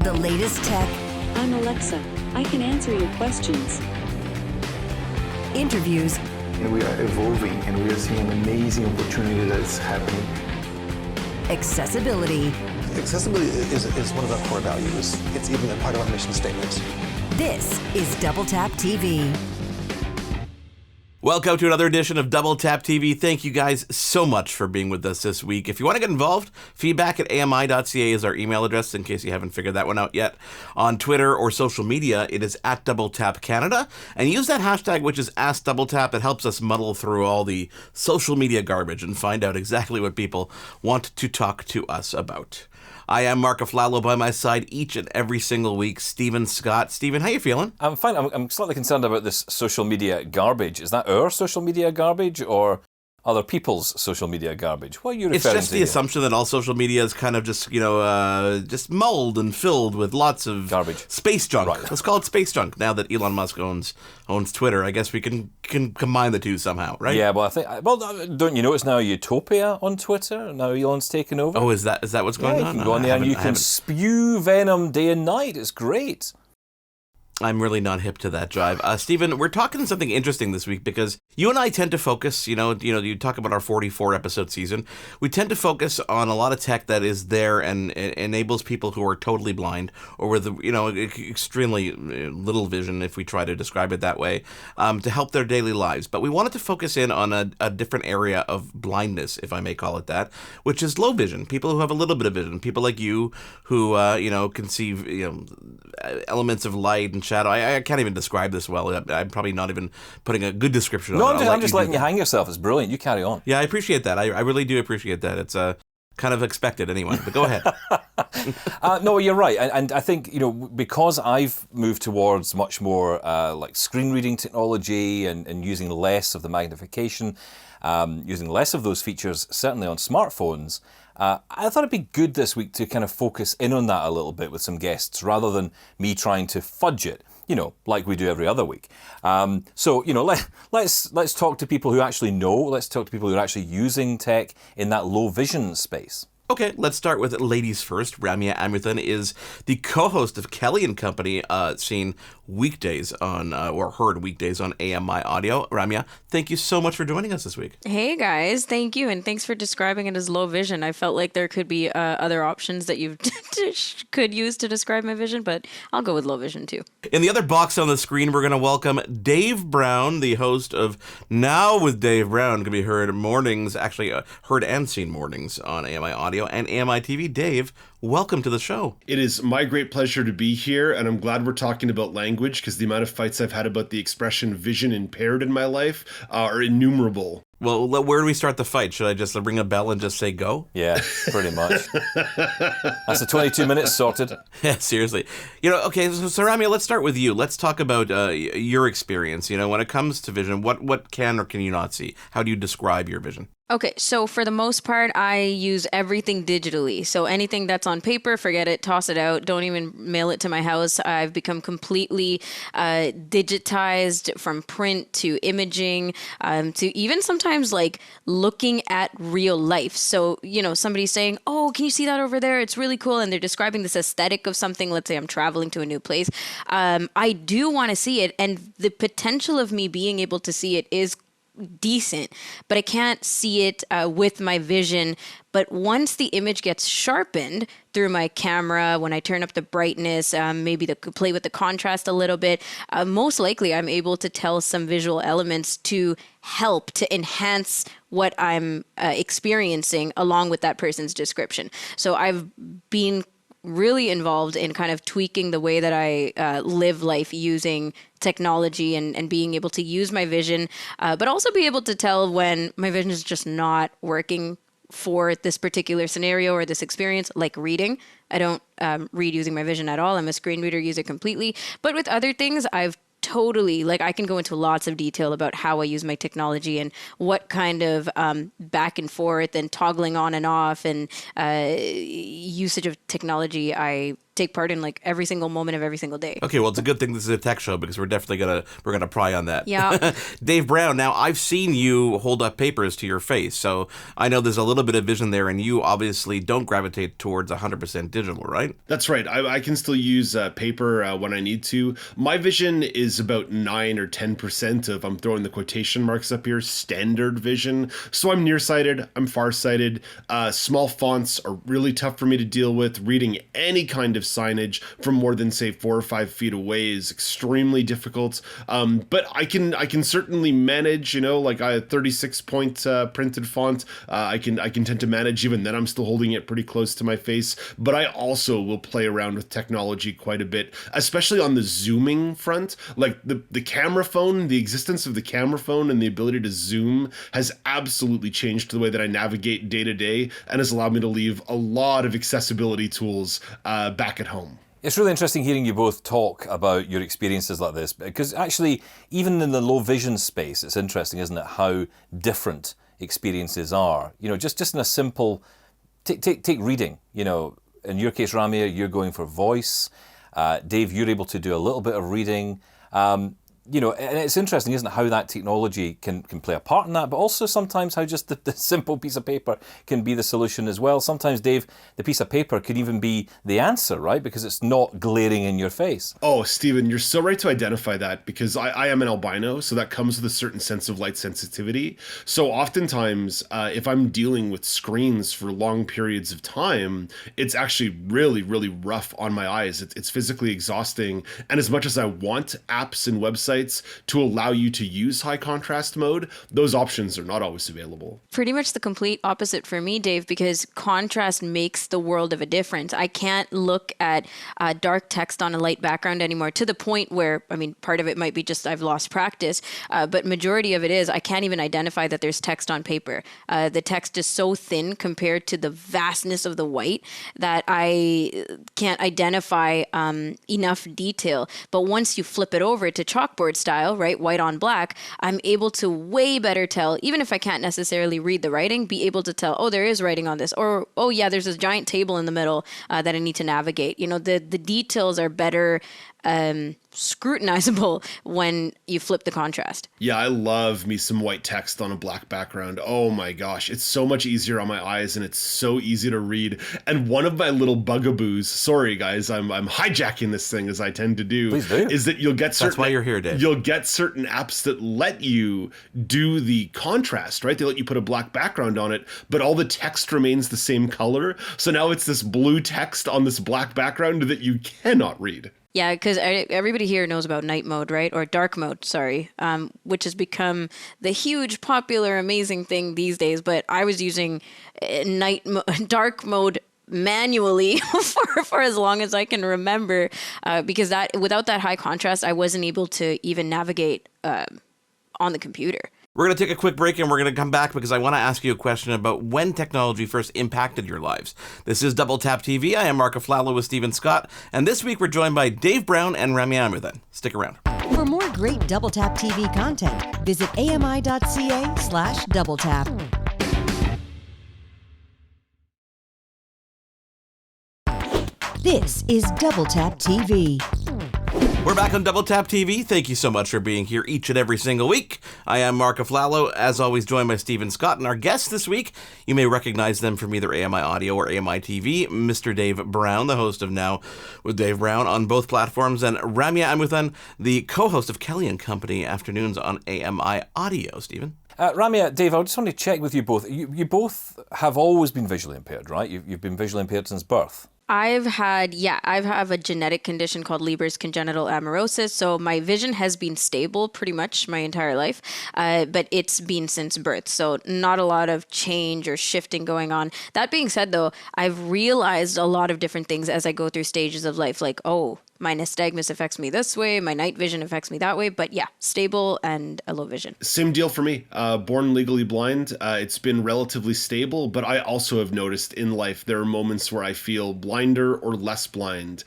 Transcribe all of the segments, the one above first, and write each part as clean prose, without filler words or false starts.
The latest tech. I'm Alexa. I can answer your questions. Interviews. And we are evolving, and we are seeing an amazing opportunity that is happening. Accessibility. Accessibility is one of our core values. It's even a part of our mission statement. This is Double Tap TV. Welcome to another edition of Double Tap TV. Thank you guys so much for being with us this week. If you want to get involved, feedback@ami.ca is our email address in case you haven't figured that one out yet. On Twitter or social media, it is @DoubleTapCanada. And use that hashtag, which is AskDoubleTap. It helps us muddle through all the social media garbage and find out exactly what people want to talk to us about. I am Marc Aflalo, by my side each and every single week. Scott. Stephen, how you feeling? I'm fine. I'm slightly concerned about this social media garbage. Is that our social media garbage or other people's social media garbage? What are you referring to? It's just the assumption that all social media is kind of just, just mulled and filled with lots of garbage, space junk. Right. Let's call it space junk. Now that Elon Musk owns Twitter, I guess we can combine the two somehow, right? Yeah, well, don't you know it's now a utopia on Twitter? Now Elon's taken over. Oh, is that what's going on? You can go on there and you can spew venom day and night. It's great. I'm really not hip to that jive. Stephen, we're talking something interesting this week because you and I tend to focus, you talk about our 44-episode season. We tend to focus on a lot of tech that is there and enables people who are totally blind or with, extremely little vision, if we try to describe it that way, to help their daily lives. But we wanted to focus in on a different area of blindness, if I may call it that, which is low vision. People who have a little bit of vision. People like you who, can see, elements of light and shadow. I can't even describe this well. I'm probably not even putting a good description on it. No, I'm just letting you hang yourself. It's brilliant. You carry on. Yeah, I appreciate that. I really do appreciate that. It's kind of expected anyway, but go ahead. No, you're right. And I think, because I've moved towards much more like screen reading technology and using less of the magnification, using less of those features, certainly on smartphones, I thought it'd be good this week to kind of focus in on that a little bit with some guests rather than me trying to fudge it, like we do every other week. Let's talk to people who actually know. Let's talk to people who are actually using tech in that low vision space. Okay, let's start with ladies first. Ramya Amuthan is the co-host of Kelly and Company, seen weekdays on, or heard weekdays on AMI Audio. Ramya, thank you so much for joining us this week. Hey guys, thank you, and thanks for describing it as low vision. I felt like there could be other options that you could use to describe my vision, but I'll go with low vision too. In the other box on the screen, we're going to welcome Dave Brown, the host of Now with Dave Brown, can be heard mornings, actually heard and seen mornings on AMI Audio and AMI TV. Dave, welcome to the show. It is my great pleasure to be here, and I'm glad we're talking about language because the amount of fights I've had about the expression vision impaired in my life are innumerable. Well, where do we start the fight? Should I just ring a bell and just say go? Yeah, pretty much. That's the 22 minutes sorted. Yeah, seriously. Okay, so Ramya, let's start with you. Let's talk about your experience. When it comes to vision, what can or can you not see? How do you describe your vision? Okay, so for the most part, I use everything digitally. So anything that's on paper, forget it, toss it out. Don't even mail it to my house. I've become completely digitized, from print to imaging, to even sometimes like looking at real life. So, somebody's saying, oh, can you see that over there? It's really cool. And they're describing this aesthetic of something. Let's say I'm traveling to a new place. I do want to see it. And the potential of me being able to see it is decent, but I can't see it with my vision. But once the image gets sharpened through my camera, when I turn up the brightness, maybe play with the contrast a little bit, most likely I'm able to tell some visual elements to help to enhance what I'm experiencing along with that person's description. So I've been really involved in kind of tweaking the way that I live life using technology and being able to use my vision, but also be able to tell when my vision is just not working for this particular scenario or this experience, like reading. I don't read using my vision at all. I'm a screen reader user completely. But with other things, I've totally, I can go into lots of detail about how I use my technology and what kind of back and forth and toggling on and off and usage of technology I take part in like every single moment of every single day. Okay, well, it's a good thing this is a tech show because we're definitely gonna pry on that. Yeah. Dave Brown, now I've seen you hold up papers to your face, so I know there's a little bit of vision there, and you obviously don't gravitate towards 100% digital, right? That's right. I can still use paper when I need to. My vision is about 9 or 10% of, I'm throwing the quotation marks up here, standard vision. So I'm nearsighted, I'm farsighted. Small fonts are really tough for me to deal with. Reading any kind of signage from more than say 4 or 5 feet away is extremely difficult. But I can certainly manage, like a 36-point printed font. I can tend to manage. Even then I'm still holding it pretty close to my face. But I also will play around with technology quite a bit, especially on the zooming front. Like the camera phone, the existence of the camera phone and the ability to zoom has absolutely changed the way that I navigate day to day and has allowed me to leave a lot of accessibility tools back at home. It's really interesting hearing you both talk about your experiences like this, because actually, even in the low vision space, it's interesting, isn't it, how different experiences are. Just in a simple, take reading. In your case, Ramya, you're going for voice. Dave, you're able to do a little bit of reading. And it's interesting, isn't it, how that technology can play a part in that, but also sometimes how just the simple piece of paper can be the solution as well. Sometimes, Dave, the piece of paper could even be the answer, right? Because it's not glaring in your face. Oh, Stephen, you're so right to identify that, because I am an albino, so that comes with a certain sense of light sensitivity. So oftentimes, if I'm dealing with screens for long periods of time, it's actually really, really rough on my eyes. It's physically exhausting. And as much as I want apps and websites to allow you to use high contrast mode, those options are not always available. Pretty much the complete opposite for me, Dave, because contrast makes the world of a difference. I can't look at dark text on a light background anymore, to the point where, part of it might be just I've lost practice, but majority of it is I can't even identify that there's text on paper. The text is so thin compared to the vastness of the white that I can't identify enough detail. But once you flip it over to chalkboard style, right, white on black, I'm able to way better tell, even if I can't necessarily read the writing, be able to tell, oh, there is writing on this, or, oh yeah, there's this giant table in the middle that I need to navigate. The details are better scrutinizable when you flip the contrast. Yeah, I love me some white text on a black background. Oh my gosh, it's so much easier on my eyes and it's so easy to read. And one of my little bugaboos, sorry guys, I'm hijacking this thing as I tend to do, Please do. Is that you'll get certain, That's why you're here, Dave. You'll get certain apps that let you do the contrast, right? They let you put a black background on it, but all the text remains the same color. So now it's this blue text on this black background that you cannot read. Yeah, because everybody here knows about night mode, right? Or dark mode, sorry, which has become the huge, popular, amazing thing these days. But I was using dark mode manually for as long as I can remember, because that without that high contrast, I wasn't able to even navigate on the computer. We're going to take a quick break and we're going to come back because I want to ask you a question about when technology first impacted your lives. This is Double Tap TV. I am Marc Aflalo with Stephen Scott, and this week we're joined by Dave Brown and Ramya Amuthan. Stick around. For more great Double Tap TV content, visit ami.ca/doubletap. This is Double Tap TV. We're back on Double Tap TV. Thank you so much for being here each and every single week. I am Marc Aflalo, as always joined by Stephen Scott, and our guests this week, you may recognize them from either AMI Audio or AMI TV, Mr. Dave Brown, the host of Now with Dave Brown on both platforms, and Ramya Amuthan, the co-host of Kelly and Company Afternoons on AMI Audio. Stephen? Ramya, Dave, I just want to check with you both. You both have always been visually impaired, right? You've been visually impaired since birth. I have a genetic condition called Leber's congenital amaurosis. So my vision has been stable pretty much my entire life, but it's been since birth. So not a lot of change or shifting going on. That being said, though, I've realized a lot of different things as I go through stages of life, like, oh, my nystagmus affects me this way, my night vision affects me that way. But yeah, stable and a low vision. Same deal for me. Born legally blind. It's been relatively stable, but I also have noticed in life there are moments where I feel blinder or less blind.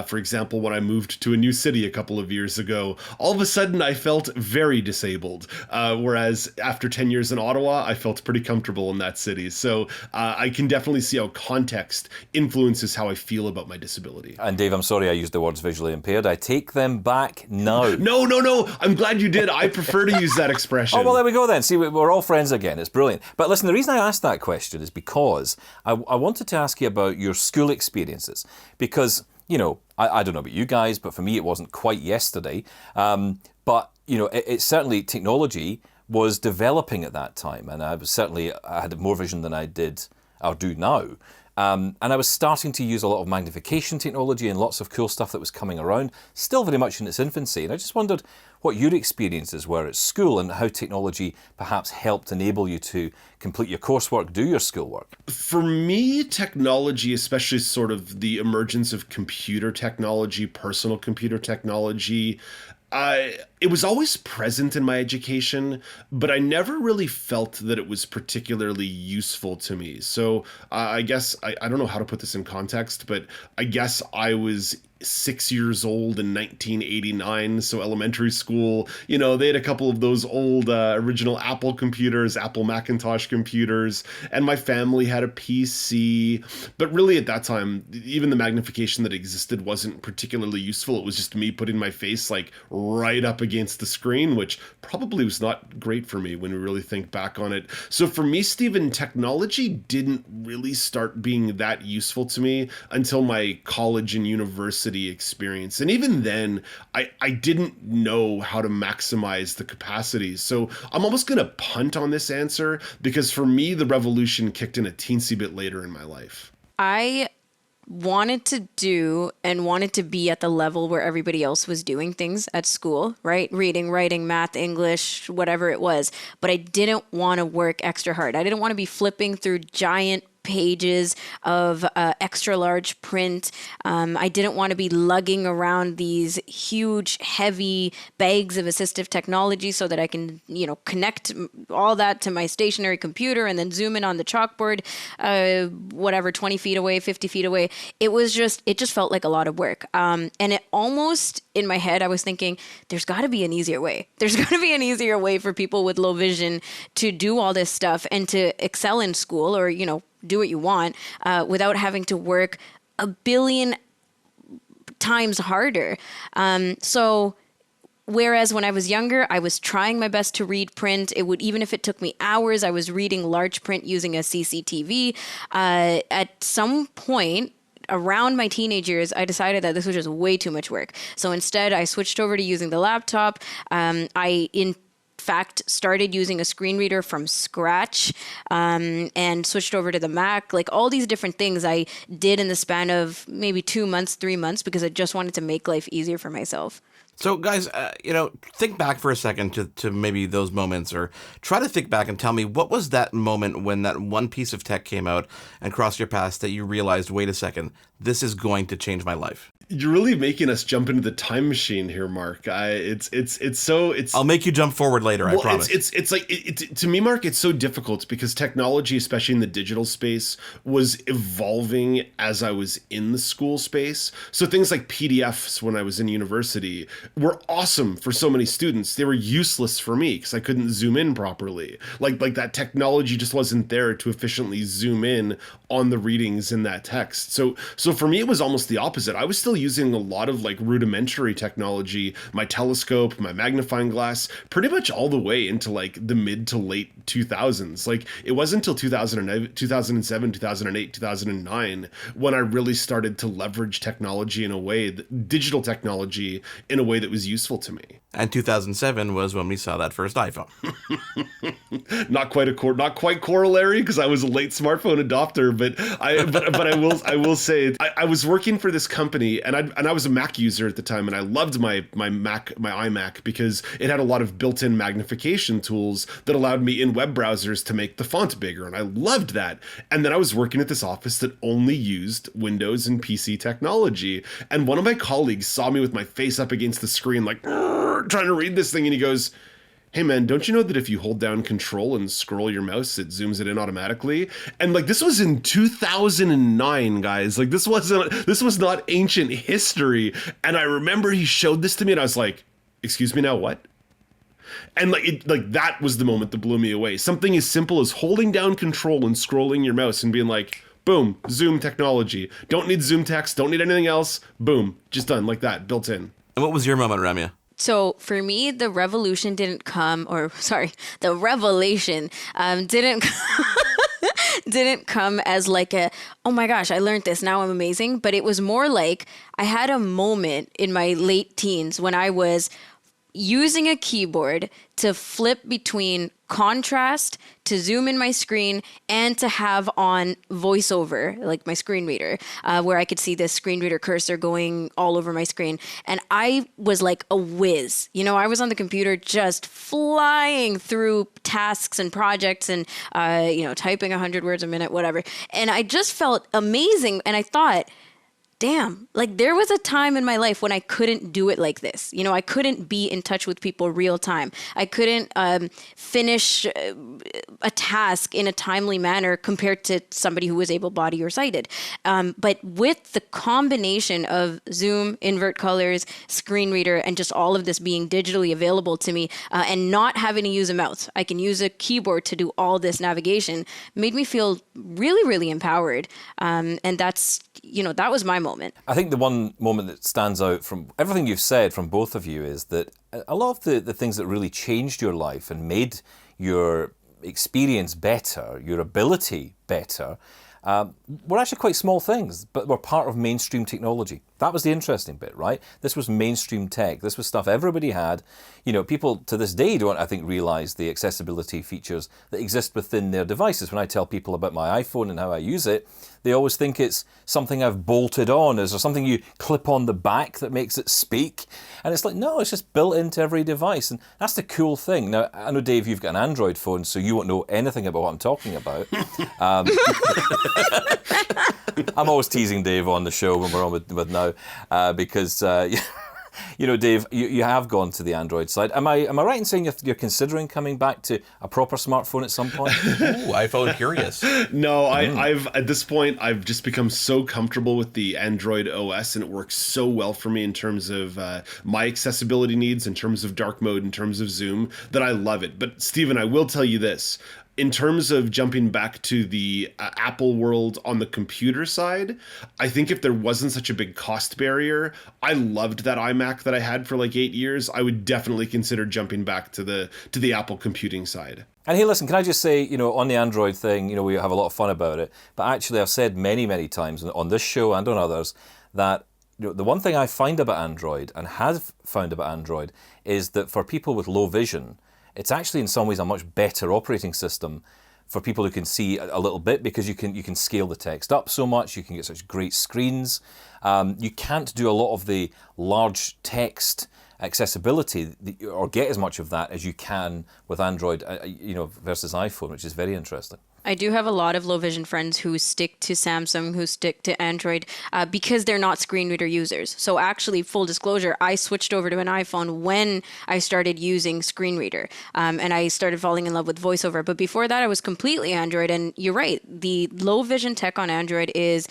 For example, when I moved to a new city a couple of years ago, all of a sudden I felt very disabled. Whereas after 10 years in Ottawa, I felt pretty comfortable in that city. So I can definitely see how context influences how I feel about my disability. And Dave, I'm sorry I used the words visually impaired. I take them back now. No. I'm glad you did. I prefer to use that expression. Oh, well, there we go then. See, we're all friends again. It's brilliant. But listen, the reason I asked that question is because I wanted to ask you about your school experiences. Because, you know, I don't know about you guys, but for me it wasn't quite yesterday. But, you know, it certainly, technology was developing at that time. And I had more vision than I do now. And I was starting to use a lot of magnification technology and lots of cool stuff that was coming around, still very much in its infancy. And I just wondered what your experiences were at school and how technology perhaps helped enable you to complete your coursework, do your schoolwork. For me, technology, especially sort of the emergence of computer technology, personal computer technology, it was always present in my education, but I never really felt that it was particularly useful to me. So I guess, I don't know how to put this in context, but I guess I was 6 years old in 1989, so elementary school, you know, they had a couple of those old original Apple computers, Apple Macintosh computers, and my family had a PC, but really at that time, even the magnification that existed wasn't particularly useful. It was just me putting my face like right up against the screen, which probably was not great for me when we really think back on it. So for me, Stephen, technology didn't really start being that useful to me until my college and university experience. And even then, I didn't know how to maximize the capacities. So I'm almost going to punt on this answer because for me, the revolution kicked in a teensy bit later in my life. I wanted to do and wanted to be at the level where everybody else was doing things at school, right? Reading, writing, math, English, whatever it was. But I didn't want to work extra hard. I didn't want to be flipping through giant pages of extra large print. I didn't want to be lugging around these huge, heavy bags of assistive technology so that I can, you know, connect all that to my stationary computer and then zoom in on the chalkboard, 20 feet away, 50 feet away. It just felt like a lot of work. And it almost, in my head, I was thinking, there's got to be an easier way. There's got to be an easier way for people with low vision to do all this stuff and to excel in school or, you know, do what you want without having to work a billion times harder. So whereas when I was younger, I was trying my best to read print. Even if it took me hours, I was reading large print using a CCTV. At some point, around my teenage years, I decided that this was just way too much work. So instead, I switched over to using the laptop. In fact, started using a screen reader from scratch and switched over to the Mac. Like all these different things I did in the span of maybe 2 months, 3 months, because I just wanted to make life easier for myself. So, guys, think back for a second to maybe those moments, or try to think back and tell me what was that moment when that one piece of tech came out and crossed your path that you realized, wait a second, this is going to change my life. You're really making us jump into the time machine here, Mark. I'll make you jump forward later. I promise. It's like to me, Mark. It's so difficult because technology, especially in the digital space, was evolving as I was in the school space. So things like PDFs when I was in university were awesome for so many students. They were useless for me because I couldn't zoom in properly. Like that technology just wasn't there to efficiently zoom in on the readings in that text. So for me, it was almost the opposite. I was still using a lot of like rudimentary technology, my telescope, my magnifying glass, pretty much all the way into like the mid to late 2000s. Like it wasn't until 2007, 2008, 2009 when I really started to leverage technology in a way, digital technology in a way that was useful to me. And 2007 was when we saw that first iPhone. Not quite corollary, because I was a late smartphone adopter, but I will say I was working for this company, and I was a Mac user at the time, and I loved my iMac because it had a lot of built-in magnification tools that allowed me in web browsers to make the font bigger, and I loved that. And then I was working at this office that only used Windows and PC technology, and one of my colleagues saw me with my face up against the screen, like trying to read this thing, and he goes, "Hey man, don't you know that if you hold down Control and scroll your mouse, it zooms it in automatically?" And like, this was in 2009, guys. Like, this was not ancient history. And I remember he showed this to me, and I was like, "Excuse me, now what?" And that was the moment that blew me away. Something as simple as holding down Control and scrolling your mouse and being like, boom, zoom technology. Don't need zoom text, don't need anything else. Boom, just done like that, built in. And what was your moment, Ramya? So for me, the revelation didn't come, the revelation didn't come as like oh my gosh, I learned this, now I'm amazing. But it was more like I had a moment in my late teens when I was using a keyboard to flip between contrast, to zoom in my screen, and to have on voiceover, like my screen reader, where I could see the screen reader cursor going all over my screen. And I was like a whiz. I was on the computer just flying through tasks and projects and, typing 100 words a minute, whatever. And I just felt amazing. And I thought, damn, like there was a time in my life when I couldn't do it like this. I couldn't be in touch with people real time. I couldn't finish a task in a timely manner compared to somebody who was able-bodied or sighted. But with the combination of Zoom, invert colors, screen reader, and just all of this being digitally available to me and not having to use a mouse, I can use a keyboard to do all this navigation, made me feel really, really empowered. And that's, that was my moment. I think the one moment that stands out from everything you've said from both of you is that a lot of the things that really changed your life and made your experience better, your ability better, were actually quite small things, but were part of mainstream technology. That was the interesting bit, right? This was mainstream tech. This was stuff everybody had. People to this day don't, I think, realize the accessibility features that exist within their devices. When I tell people about my iPhone and how I use it, they always think it's something I've bolted on. Is there something you clip on the back that makes it speak? And it's like, no, it's just built into every device. And that's the cool thing. Now, I know, Dave, you've got an Android phone, so you won't know anything about what I'm talking about. I'm always teasing Dave on the show when we're on with now, because Dave, you have gone to the Android side. Am I right in saying you're considering coming back to a proper smartphone at some point? Ooh, iPhone curious. No, I've at this point I've just become so comfortable with the Android OS, and it works so well for me in terms of my accessibility needs, in terms of dark mode, in terms of zoom, that I love it. But Stephen, I will tell you this. In terms of jumping back to the Apple world on the computer side, I think if there wasn't such a big cost barrier, I loved that iMac that I had for like 8 years. I would definitely consider jumping back to the Apple computing side. And hey, listen, can I just say, on the Android thing, we have a lot of fun about it. But actually, I've said many, many times on this show and on others that the one thing I find about Android and have found about Android is that for people with low vision, it's actually in some ways a much better operating system for people who can see a little bit, because you can scale the text up so much, you can get such great screens. You can't do a lot of the large text accessibility or get as much of that as you can with Android, versus iPhone, which is very interesting. I do have a lot of low vision friends who stick to Samsung, who stick to Android, because they're not screen reader users. So actually, full disclosure, I switched over to an iPhone when I started using screen reader, and I started falling in love with VoiceOver. But before that, I was completely Android. And you're right, the low vision tech on Android is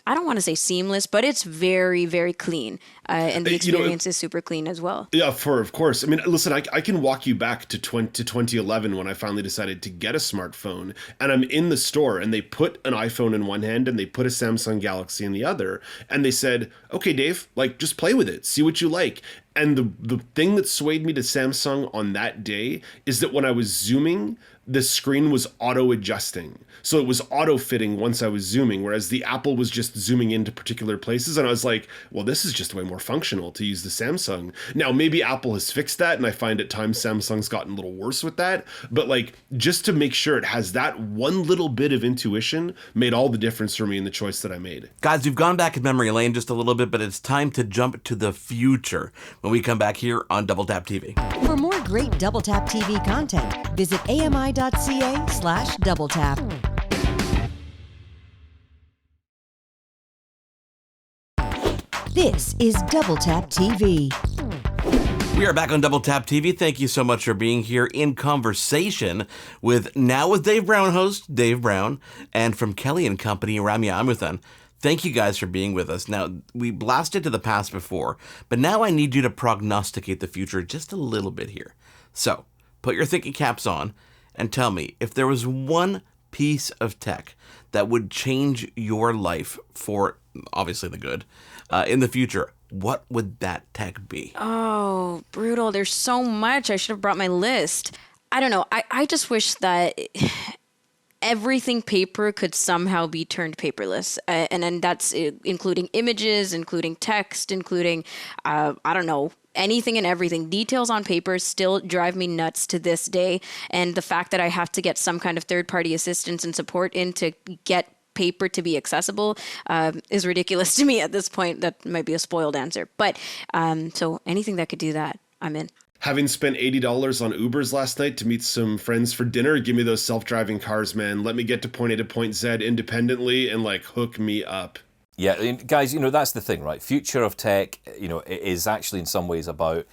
I don't want to say seamless, but it's very, very clean. And the experience is super clean as well. Yeah, of course. I mean, listen, I can walk you back to 2011 when I finally decided to get a smartphone. And I'm in the store and they put an iPhone in one hand and they put a Samsung Galaxy in the other. And they said, okay, Dave, just play with it. See what you like. And the thing that swayed me to Samsung on that day is that when I was zooming, the screen was auto-adjusting. So it was auto-fitting once I was zooming, whereas the Apple was just zooming into particular places. And I was like, well, this is just way more functional to use the Samsung. Now, maybe Apple has fixed that, and I find at times Samsung's gotten a little worse with that. But like, just to make sure it has that one little bit of intuition made all the difference for me in the choice that I made. Guys, we've gone back in memory lane just a little bit, but it's time to jump to the future when we come back here on Double Tap TV. For more great Double Tap TV content, visit ami.ca/doubletap. This is Double Tap TV. We are back on Double Tap TV. Thank you so much for being here in conversation with Dave Brown host, Dave Brown, and from Kelly and Company, Ramya Amuthan. Thank you guys for being with us. Now, we blasted to the past before, but now I need you to prognosticate the future just a little bit here. So, put your thinking caps on and tell me if there was one piece of tech that would change your life for, obviously, the good, in the future, what would that tech be? Oh, brutal. There's so much. I should have brought my list. I don't know. I just wish that everything paper could somehow be turned paperless. And then that's including images, including text, including, I don't know, anything and everything. Details on paper still drive me nuts to this day. And the fact that I have to get some kind of third-party assistance and support in to get paper to be accessible is ridiculous to me at this point. That might be a spoiled answer. But so anything that could do that, I'm in. Having spent $80 on Ubers last night to meet some friends for dinner, give me those self-driving cars, man. Let me get to point A to point Z independently and like hook me up. Yeah, and guys, that's the thing, right? Future of tech, is actually in some ways about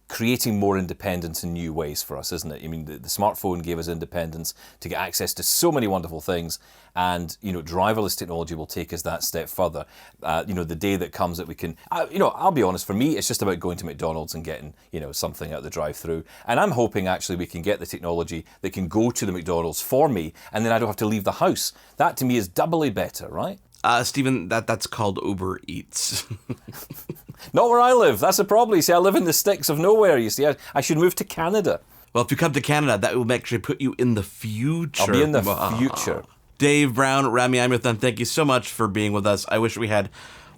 creating more independence in new ways for us, isn't it? I mean, the smartphone gave us independence to get access to so many wonderful things, and driverless technology will take us that step further. The day that comes that we can, I'll be honest, for me, it's just about going to McDonald's and getting, something out the drive-through. And I'm hoping actually we can get the technology that can go to the McDonald's for me, and then I don't have to leave the house. That to me is doubly better, right? Stephen, that's called Uber Eats. Not where I live. That's the problem. You see, I live in the sticks of nowhere. You see, I should move to Canada. Well, if you come to Canada, that will actually put you in the future. I'll be in the future. Dave Brown, Ramya Amuthan, thank you so much for being with us. I wish we had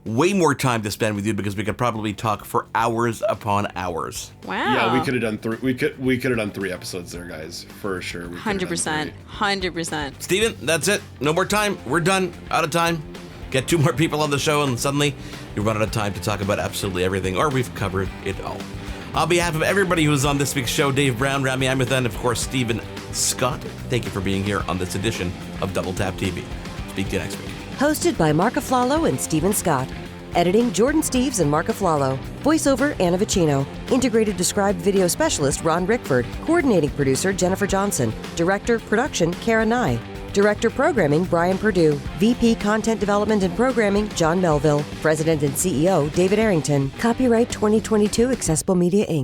way more time to spend with you because we could probably talk for hours upon hours. Wow. Yeah, we could have done we could have done 3 episodes there, guys, for sure. 100%. 100%. Steven, that's it. No more time. We're done. Out of time. Get 2 more people on the show and suddenly you run out of time to talk about absolutely everything, or we've covered it all. On behalf of everybody who's on this week's show, Dave Brown, Ramya Amuthan, and of course Stephen Scott, thank you for being here on this edition of Double Tap TV. Speak to you next week. Hosted by Marc Aflalo and Stephen Scott. Editing Jordan Steves and Marc Aflalo. Voiceover Anna Vicino. Integrated Described Video Specialist Ron Rickford. Coordinating Producer Jennifer Johnson. Director Production Kara Nye. Director Programming Brian Perdue. VP Content Development and Programming John Melville. President and CEO David Arrington. Copyright 2022 Accessible Media Inc.